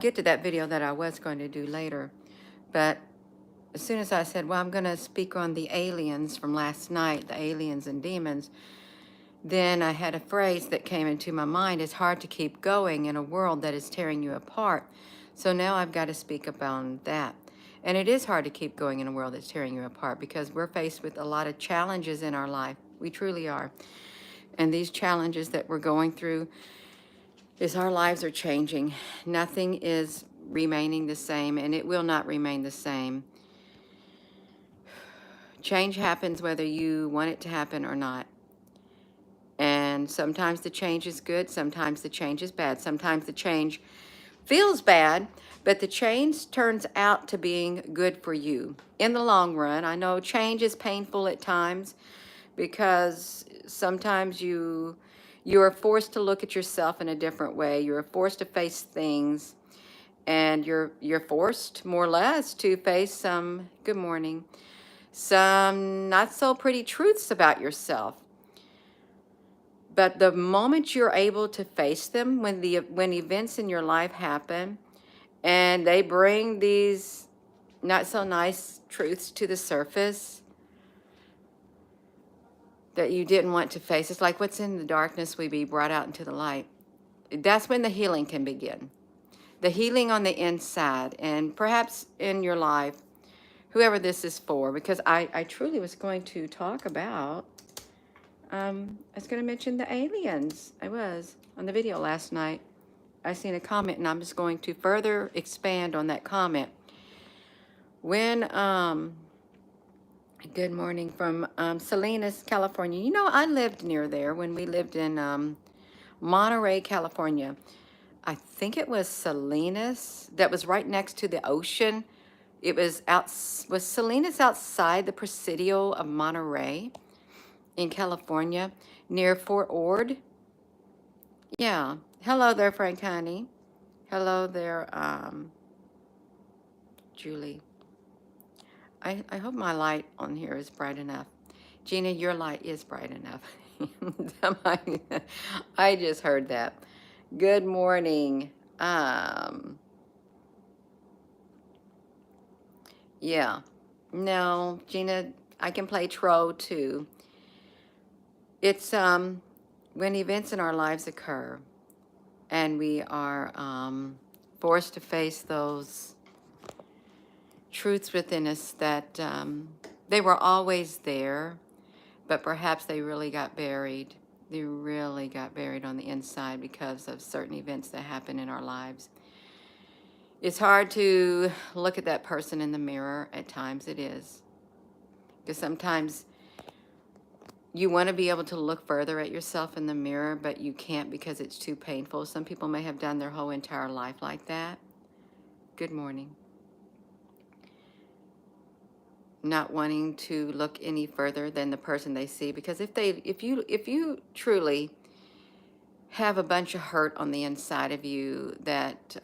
Get to that video that I was going to do later, but as soon as I said, well, I'm going to speak on the aliens from last night, the aliens and demons, then I had a phrase that came into my mind. It's hard to keep going in a world that is tearing you apart. So now I've got to speak about that. And it is hard to keep going in a world that's tearing you apart because we're faced with a lot of challenges in our life. We truly are. And these challenges that we're going through is our lives are changing. Nothing is remaining the same, and it will not remain the same. Change happens whether you want it to happen or not. And sometimes the change is good, sometimes the change is bad. Sometimes the change feels bad, but the change turns out to being good for you in the long run. I know change is painful at times because sometimes you are forced to look at yourself in a different way. You're forced to face things, and you're forced more or less to face some, good morning, some not so pretty truths about yourself. But the moment you're able to face them, when events in your life happen and they bring these not so nice truths to the surface that you didn't want to face, it's like what's in the darkness will be brought out into the light. That's when the healing can begin. The healing on the inside, and perhaps in your life, whoever this is for, because I truly was going to talk about, I was going to mention the aliens. I was on the video last night. I seen a comment, and I'm just going to further expand on that comment. When, good morning from Salinas, California. You know, I lived near there when we lived in Monterey, California. I think it was Salinas that was right next to the ocean. It was Salinas outside the Presidio of Monterey in California near Fort Ord. Yeah. Hello there, Frank Honey. Hello there, Julie. I hope my light on here is bright enough. Gina, your light is bright enough. I just heard that. Good morning. Yeah. No, Gina, I can play Tro too. It's when events in our lives occur and we are forced to face those truths within us that they were always there, but perhaps they really got buried. They really got buried on the inside because of certain events that happen in our lives. It's hard to look at that person in the mirror. At times it is. Because sometimes you want to be able to look further at yourself in the mirror, but you can't because it's too painful. Some people may have done their whole entire life like that. Good morning. Not wanting to look any further than the person they see, because if you truly have a bunch of hurt on the inside of you that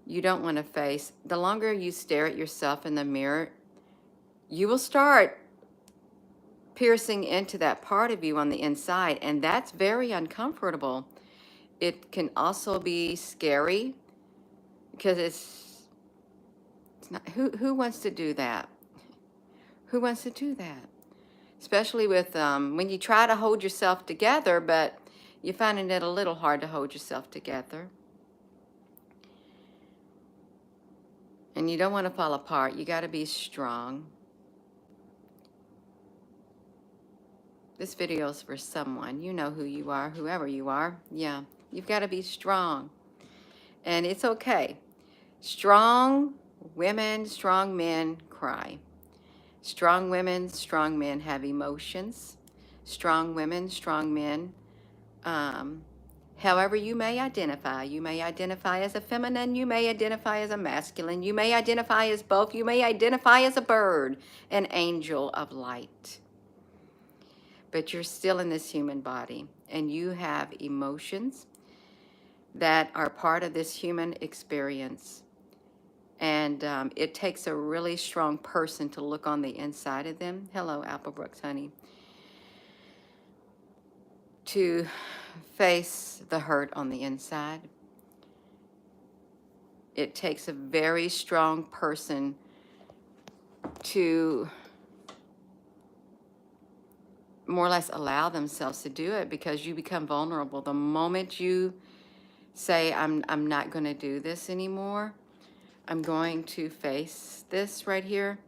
you don't want to face, the longer you stare at yourself in the mirror, you will start piercing into that part of you on the inside, and that's very uncomfortable. It can also be scary because it's not, who wants to do that? Who wants to do that? Especially with when you try to hold yourself together, but you're finding it a little hard to hold yourself together. And you don't want to fall apart. You got to be strong. This video is for someone. You know who you are, whoever you are. Yeah, you've got to be strong. And it's okay. Strong women, strong men cry. Strong women, strong men have emotions. Strong women, strong men, however you may identify. You may identify as a feminine. You may identify as a masculine. You may identify as both. You may identify as a bird, an angel of light. But you're still in this human body, and you have emotions that are part of this human experience. And it takes a really strong person to look on the inside of them. Hello, Applebrooks, honey. To face the hurt on the inside. It takes a very strong person to more or less allow themselves to do it, because you become vulnerable. The moment you say, I'm not going to do this anymore, I'm going to face this right here,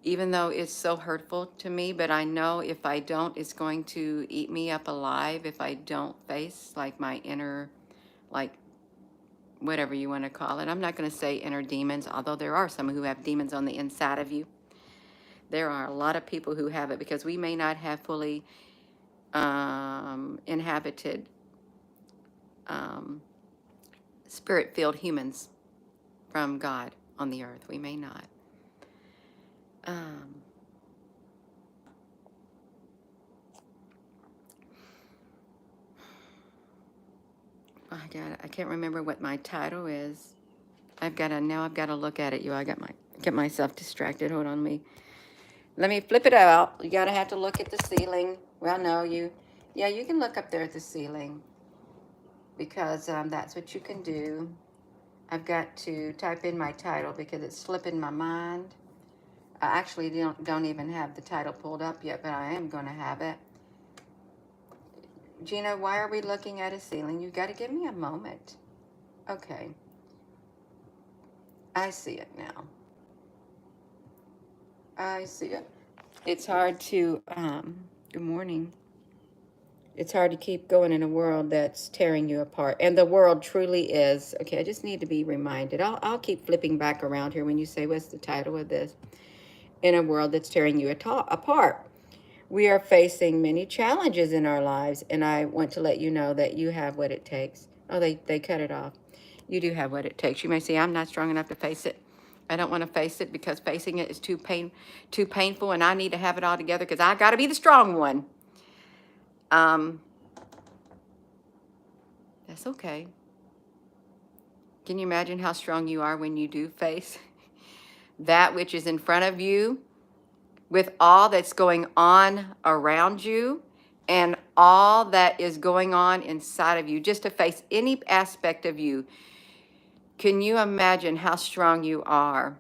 even though it's so hurtful to me, but I know if I don't, it's going to eat me up alive if I don't face like my inner, like whatever you want to call it. I'm not going to say inner demons, although there are some who have demons on the inside of you. There are a lot of people who have it, because we may not have fully inhabited spirit-filled humans from God on the earth. We may not. I can't remember what my title is. I've got to look at it. Get myself distracted. Hold on, let me flip it out. You gotta have to look at the ceiling. Well, no, you can look up there at the ceiling, because that's what you can do. I've got to type in my title because it's slipping my mind. I actually don't even have the title pulled up yet, but I am going to have it. Gina, why are we looking at a ceiling? You got to give me a moment. Okay. I see it now. I see it. It's hard to, good morning. It's hard to keep going in a world that's tearing you apart. And the world truly is. Okay, I just need to be reminded. I'll keep flipping back around here when you say, what's the title of this? In a world that's tearing you apart. We are facing many challenges in our lives, and I want to let you know that you have what it takes. Oh, they cut it off. You do have what it takes. You may say, I'm not strong enough to face it. I don't want to face it because facing it is too painful, and I need to have it all together because I got to be the strong one. That's okay. Can you imagine how strong you are when you do face that which is in front of you, with all that's going on around you and all that is going on inside of you, just to face any aspect of you? Can you imagine how strong you are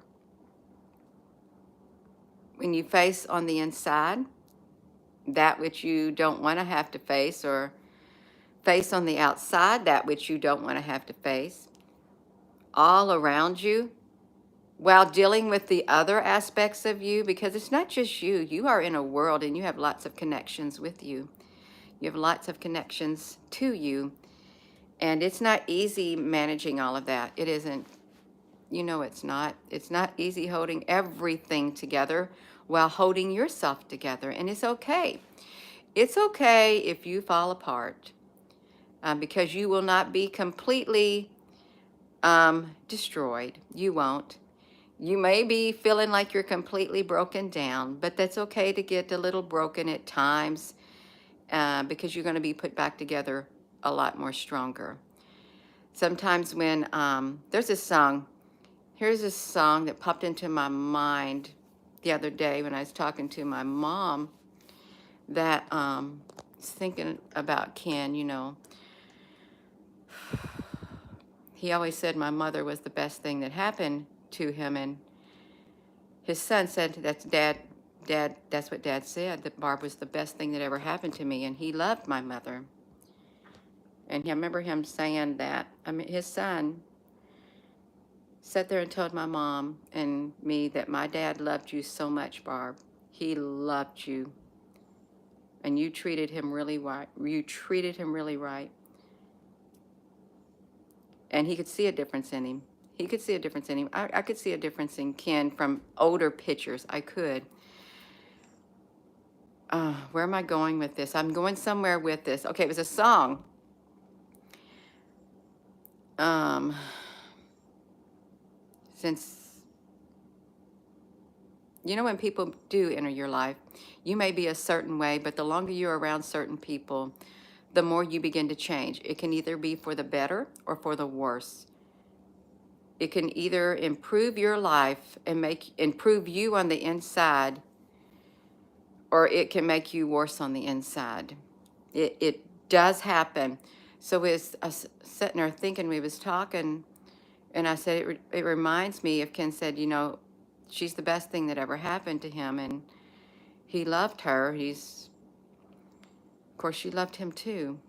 when you face on the inside that which you don't want to have to face, or face on the outside that which you don't want to have to face, all around you, while dealing with the other aspects of you? Because it's not just you. You are in a world, and you have lots of connections with you. You have lots of connections to you. And it's not easy managing all of that. It isn't. You know it's not. It's not easy holding everything together while holding yourself together. And it's okay. It's okay if you fall apart, because you will not be completely destroyed. You won't. You may be feeling like you're completely broken down, but that's okay to get a little broken at times, because you're going to be put back together a lot more stronger. Sometimes when there's this song, here's a song that popped into my mind the other day when I was talking to my mom, that was thinking about Ken. He always said my mother was the best thing that happened to him, and his son said, that's that's what Dad said, that Barb was the best thing that ever happened to me, and he loved my mother. And I remember him saying that. I mean, his son sat there and told my mom and me that my dad loved you so much, Barb. He loved you, and you treated him really right. You treated him really right. And he could see a difference in him. He could see a difference in him. I could see a difference in Ken from older pictures. I could. Where am I going with this? I'm going somewhere with this. Okay, it was a song. Since, when people do enter your life, you may be a certain way, but the longer you're around certain people, the more you begin to change. It can either be for the better or for the worse. It can either improve your life and improve you on the inside, or it can make you worse on the inside. It does happen. So we was sitting there thinking, we was talking, And I said, it reminds me of Ken said, she's the best thing that ever happened to him. And he loved her. Of course, she loved him too.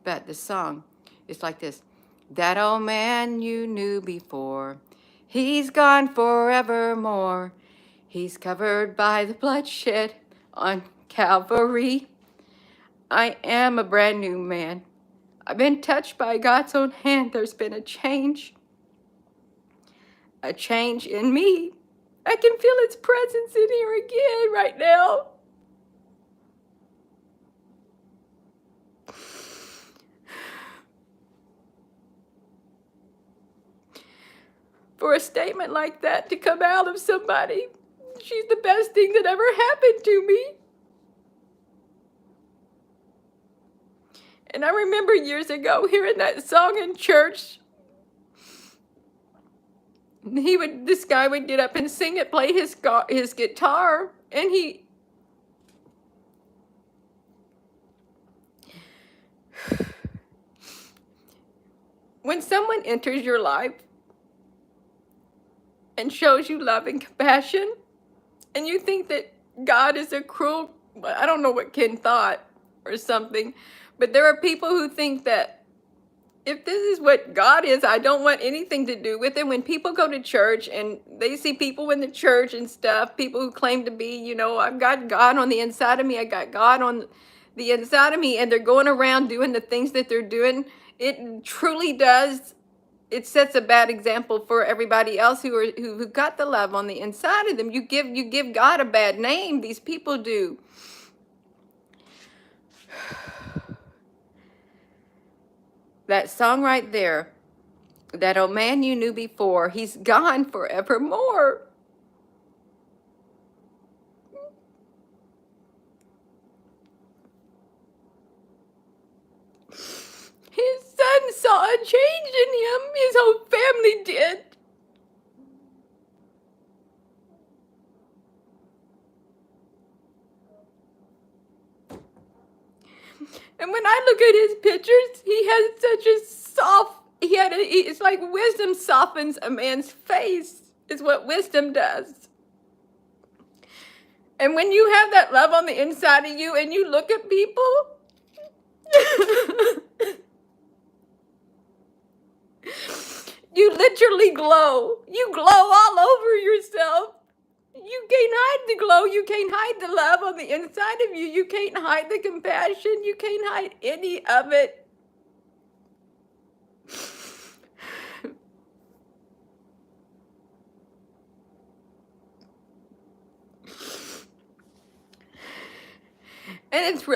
But the song is like this. That old man you knew before, he's gone forevermore. He's covered by the bloodshed on Calvary. I am a brand new man. I've been touched by God's own hand. There's been a change in me. I can feel its presence in here again right now. For a statement like that to come out of somebody, she's the best thing that ever happened to me. And I remember years ago hearing that song in church. This guy would get up and sing it, play his guitar, and when someone enters your life and shows you love and compassion, and you think that God is a cruel, I don't know what Ken thought or something, but there are people who think that if this is what God is, I don't want anything to do with it. When people go to church and they see people in the church and stuff, people who claim to be, I've got God on the inside of me, I got God on the inside of me, and they're going around doing the things that they're doing, it truly does. It sets a bad example for everybody else who got the love on the inside of them. You give God a bad name. These people do. That song right there, that old man you knew before, he's gone forevermore. His son saw a change in him. His whole family did. And when I look at his pictures, he has such a soft, it's like wisdom softens a man's face, is what wisdom does. And when you have that love on the inside of you and you look at people, you literally glow. You glow all over yourself. You can't hide the glow. You can't hide the love on the inside of you. You can't hide the compassion. You can't hide any of it. And it's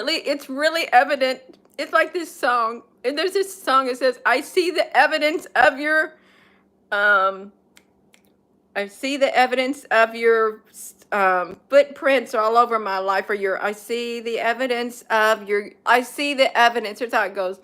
really evident. It's like this song. And there's this song that says, I see the evidence of your footprints all over my life, or I see the evidence. Here's how it goes.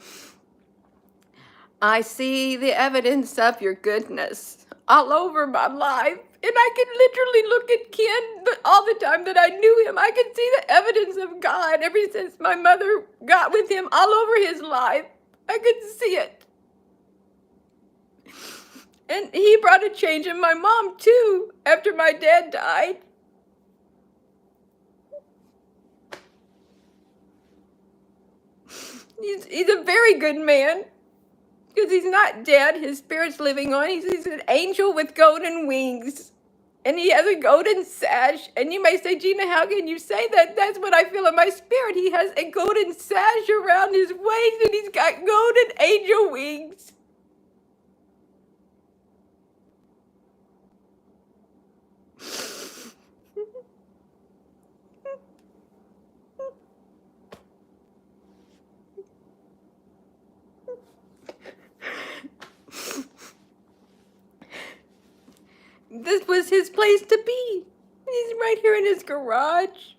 I see the evidence of your goodness all over my life. And I can literally look at Ken all the time that I knew him. I can see the evidence of God ever since my mother got with him all over his life. I could see it. And he brought a change in my mom too, after my dad died. He's a very good man, because he's not dead. His spirit's living on. He's an angel with golden wings. And he has a golden sash. And you may say, Gina, how can you say that? That's what I feel in my spirit. He has a golden sash around his waist, and he's got golden angel wings. This was his place to be. He's right here in his garage.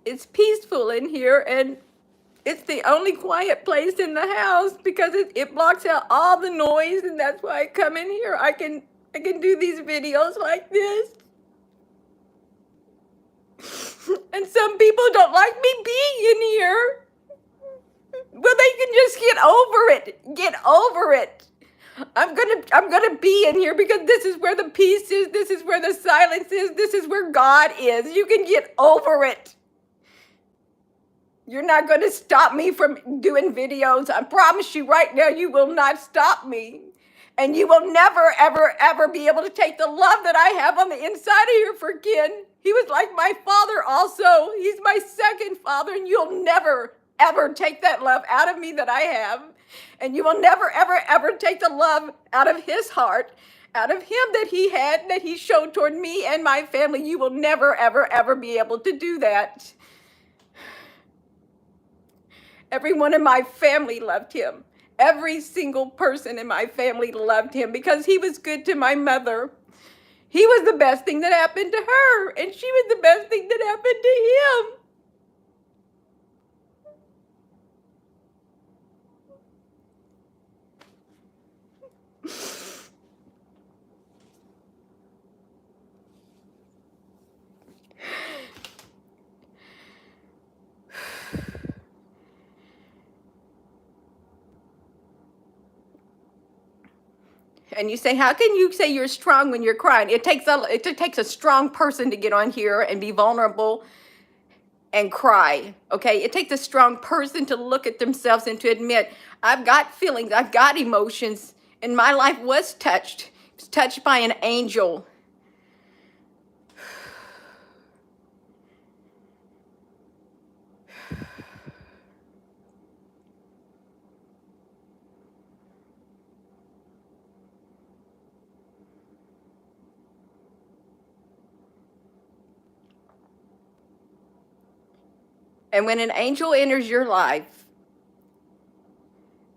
It's peaceful in here, and it's the only quiet place in the house because it blocks out all the noise, and that's why I come in here. I can do these videos like this. And some people don't like me being in here. Well, they can just get over it. Get over it. I'm gonna be in here because this is where the peace is, this is where the silence is, this is where God is. You can get over it. You're not gonna stop me from doing videos. I promise you right now, you will not stop me. And you will never, ever, ever be able to take the love that I have on the inside of here for Ken. He was like my father also. He's my second father, and you'll never, ever take that love out of me that I have. And you will never, ever, ever take the love out of his heart, out of him that he had, that he showed toward me and my family. You will never, ever, ever be able to do that. Everyone in my family loved him. Every single person in my family loved him because he was good to my mother. He was the best thing that happened to her, and she was the best thing that happened to him. And you say, how can you say you're strong when you're crying? It takes a strong person to get on here and be vulnerable and cry. Okay, it takes a strong person to look at themselves and to admit, I've got feelings, I've got emotions, and my life was touched. It was touched by an angel. And when an angel enters your life,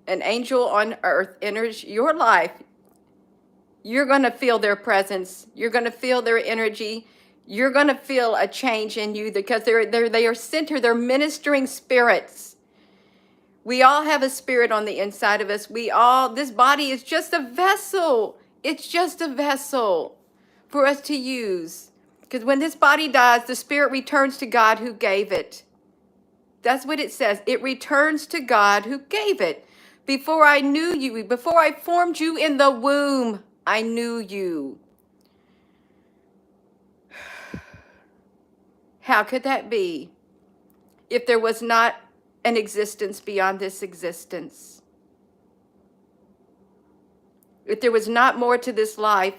an angel on earth enters your life, you're going to feel their presence. You're going to feel their energy. You're going to feel a change in you because they are centered. They're ministering spirits. We all have a spirit on the inside of us. This body is just a vessel. It's just a vessel for us to use. Because when this body dies, the spirit returns to God who gave it. That's what it says. It returns to God who gave it. Before I knew you, before I formed you in the womb, I knew you. How could that be if there was not an existence beyond this existence? If there was not more to this life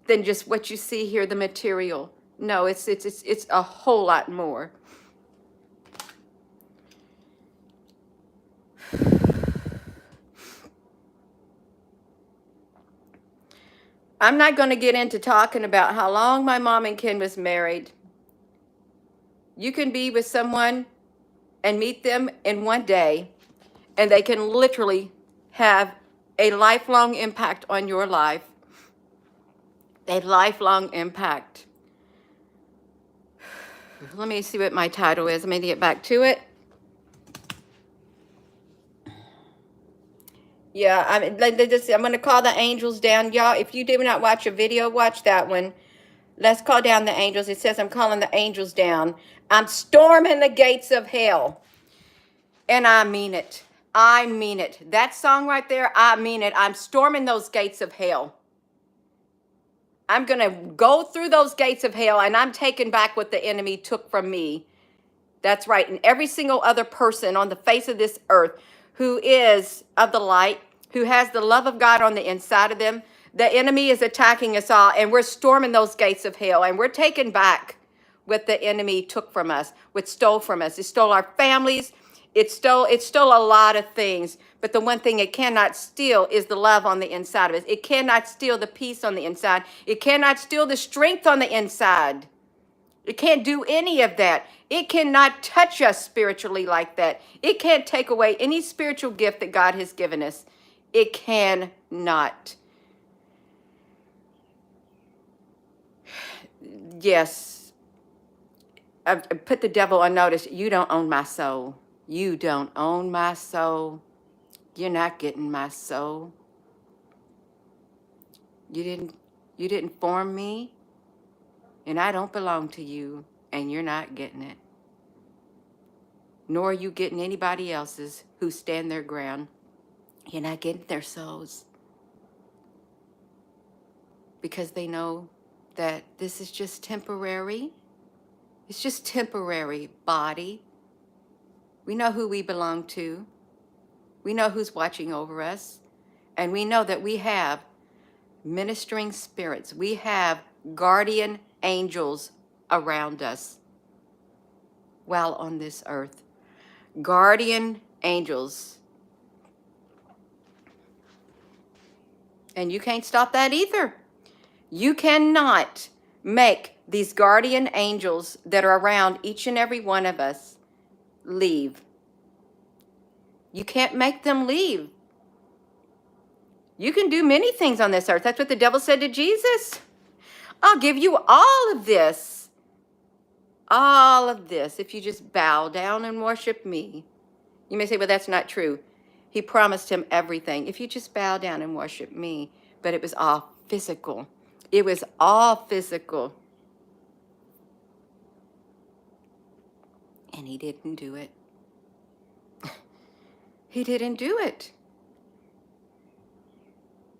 than just what you see here, the material. No, it's a whole lot more. I'm not going to get into talking about how long my mom and Ken was married. You can be with someone and meet them in one day, and they can literally have a lifelong impact on your life. A lifelong impact. Let me see what my title is. Let me get back to it. Yeah, I'm going to call the angels down. Y'all, if you did not watch a video, watch that one. Let's call down the angels. It says I'm calling the angels down. I'm storming the gates of hell. And I mean it. I mean it. That song right there, I mean it. I'm storming those gates of hell. I'm going to go through those gates of hell, and I'm taking back what the enemy took from me. That's right. And every single other person on the face of this earth who is of the light, who has the love of God on the inside of them, the enemy is attacking us all, and we're storming those gates of hell, and we're taking back what the enemy took from us, what stole from us. It stole our families. It stole a lot of things. But the one thing it cannot steal is the love on the inside of us. It cannot steal the peace on the inside. It cannot steal the strength on the inside. It can't do any of that. It cannot touch us spiritually like that. It can't take away any spiritual gift that God has given us. It cannot. Yes, I've put the devil on notice. You don't own my soul. You don't own my soul. You're not getting my soul. You didn't form me, and I don't belong to you, and you're not getting it. nor are you getting anybody else's who stand their ground. You're not getting their souls because they know that this is just temporary. It's just temporary, body. We know who we belong to. We know who's watching over us. And we know that we have ministering spirits. We have guardian angels around us while on this earth. Guardian angels. And you can't stop that either. You cannot make these guardian angels that are around each and every one of us leave. You can't make them leave. You can do many things on this earth. That's what the devil said to Jesus. I'll give you all of this. All of this if you just bow down and worship me. You may say, well, that's not true. He promised him everything. If you just bow down and worship me. But it was all physical. It was all physical. And he didn't do it. He didn't do it.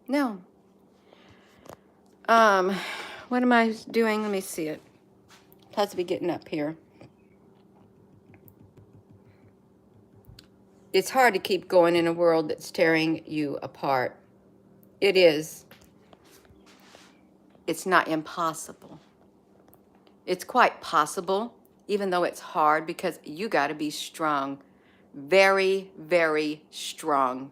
No. What am I doing? Let me see it. Supposed to be getting up here. It's hard to keep going in a world that's tearing you apart. It is. It's not impossible. It's quite possible, even though it's hard, because you got to be strong. Very, very strong.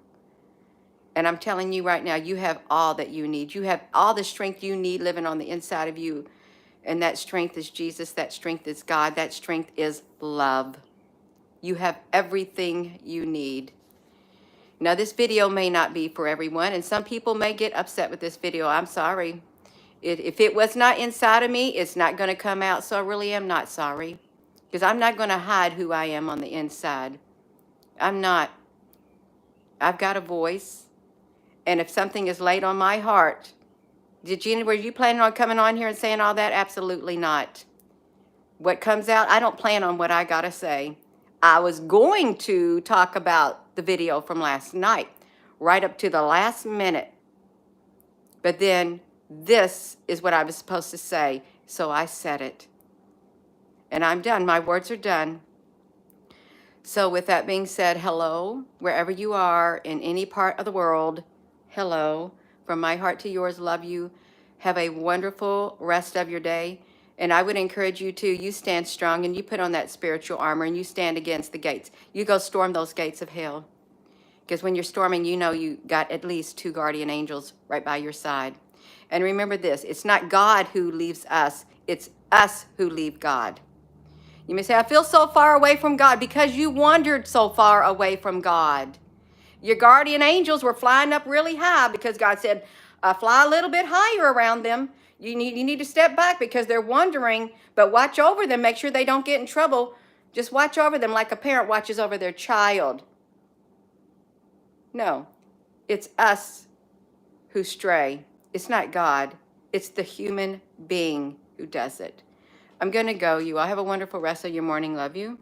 And I'm telling you right now, you have all that you need. You have all the strength you need living on the inside of you. And that strength is Jesus. That strength is God. That strength is love. You have everything you need. Now, this video may not be for everyone, and some people may get upset with this video. I'm sorry. If it was not inside of me, it's not going to come out, so I really am not sorry. Because I'm not going to hide who I am on the inside. I'm not. I've got a voice. And if something is laid on my heart, were you planning on coming on here and saying all that? Absolutely not. What comes out, I don't plan on what I got to say. I was going to talk about the video from last night, right up to the last minute. But then this is what I was supposed to say, so I said it. And I'm done. My words are done. So with that being said, hello, wherever you are in any part of the world, hello. From my heart to yours, love you. Have a wonderful rest of your day. And I would encourage you to, you stand strong and you put on that spiritual armor and you stand against the gates. You go storm those gates of hell. Because when you're storming, you know you got at least 2 guardian angels right by your side. And remember this, it's not God who leaves us, it's us who leave God. You may say, I feel so far away from God, because you wandered so far away from God. Your guardian angels were flying up really high because God said, fly a little bit higher around them. You need to step back because they're wandering, but watch over them. Make sure they don't get in trouble. Just watch over them like a parent watches over their child. No, it's us who stray. It's not God. It's the human being who does it. I'm going to go. You all have a wonderful rest of your morning. Love you.